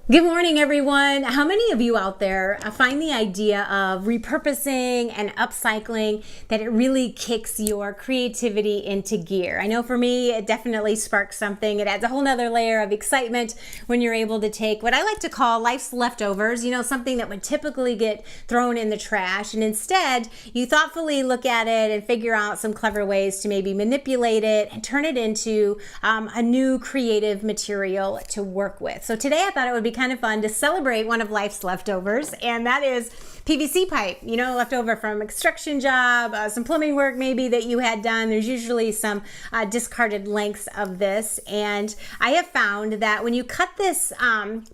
Good morning, everyone. How many of you out there find the idea of repurposing and upcycling that it really kicks your creativity into gear? I know for me, it definitely sparks something. It adds a whole nother layer of excitement when you're able to take what I like to call life's leftovers, something that would typically get thrown in the trash, and instead you thoughtfully look at it and figure out some clever ways to maybe manipulate it and turn it into a new creative material to work with. So today I thought it would be kind of fun to celebrate one of life's leftovers, and that is PVC pipe, leftover from a construction job, some plumbing work maybe that you had done. There's usually some discarded lengths of this, and I have found that when you cut this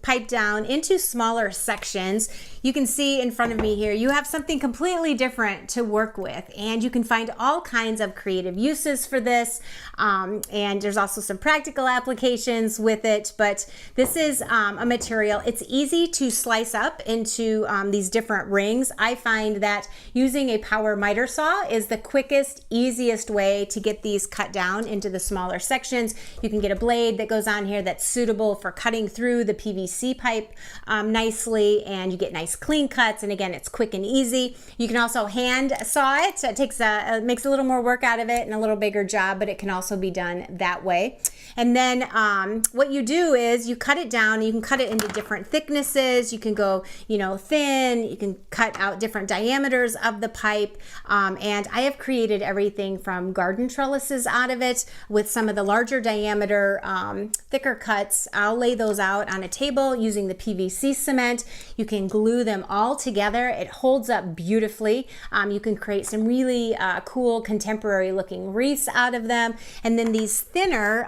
pipe down into smaller sections, you can see in front of me here, you have something completely different to work with, and you can find all kinds of creative uses for this, and there's also some practical applications with it, but this is a material. It's easy to slice up into these different rings. I find that using a power miter saw is the quickest, easiest way to get these cut down into the smaller sections. You can get a blade that goes on here that's suitable for cutting through the PVC pipe nicely, and you get nice clean cuts, and again, it's quick and easy. You can also hand saw it. It makes a little more work out of it and a little bigger job, but it can also be done that way. And then what you do is you cut it down. You can cut it into different thicknesses. You can go, thin. You can cut out different diameters of the pipe. And I have created everything from garden trellises out of it with some of the larger diameter, thicker cuts. I'll lay those out on a table using the PVC cement. You can glue them all together. It holds up beautifully. You can create some really cool contemporary looking wreaths out of them. And then these thinner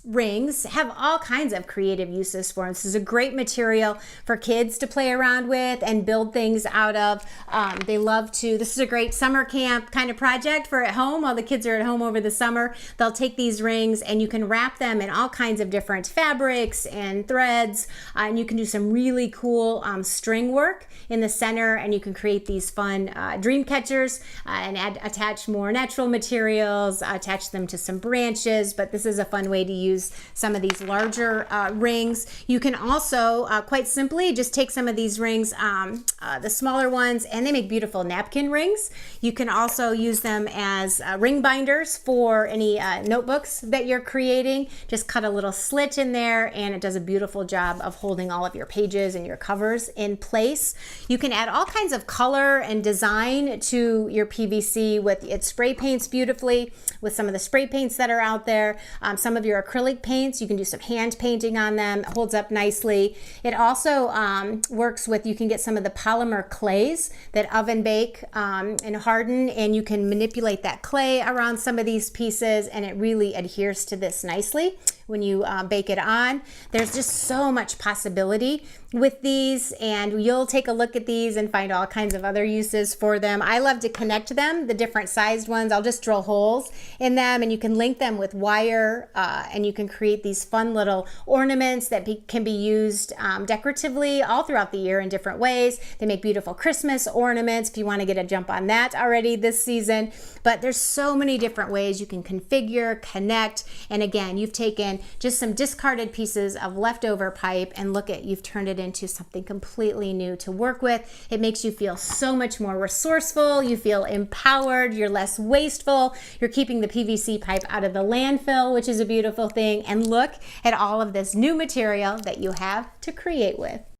rings have all kinds of creative uses for them. This is a great material for kids to play around with and build things out of. They love to. This is a great summer camp kind of project for at home. While the kids are at home over the summer, they'll take these rings and you can wrap them in all kinds of different fabrics and threads, and you can do some really cool string work in the center, and you can create these fun dream catchers and attach more natural materials, attach them to some branches, but this is a fun way to use some of these larger rings. You can also quite simply just take some of these rings, the smaller ones, and they make beautiful napkin rings. You can also use them as ring binders for any notebooks that you're creating. Just cut a little slit in there and it does a beautiful job of holding all of your pages and your covers in place. You can add all kinds of color and design to your PVC with it spray paints beautifully with some of the spray paints that are out there. Some of your acrylic paints, you can do some hand painting on them. It holds up nicely. It also works with, you can get some of the polymer clays that oven bake and harden, and you can manipulate that clay around some of these pieces, and it really adheres to this nicely when you bake it on. There's just so much possibility with these, and you'll take a look at these and find all kinds of other uses for them. I love to connect them, the different sized ones. I'll just drill holes in them, and you can link them with wire, and you can create these fun little ornaments that can be used decoratively all throughout the year in different ways. They make beautiful Christmas ornaments if you want to get a jump on that already this season. But there's so many different ways you can configure, connect, and again, you've taken just some discarded pieces of leftover pipe and you've turned it into something completely new to work with. It makes you feel so much more resourceful. You feel empowered. You're less wasteful. You're keeping the PVC pipe out of the landfill, which is a beautiful thing. And look at all of this new material that you have to create with.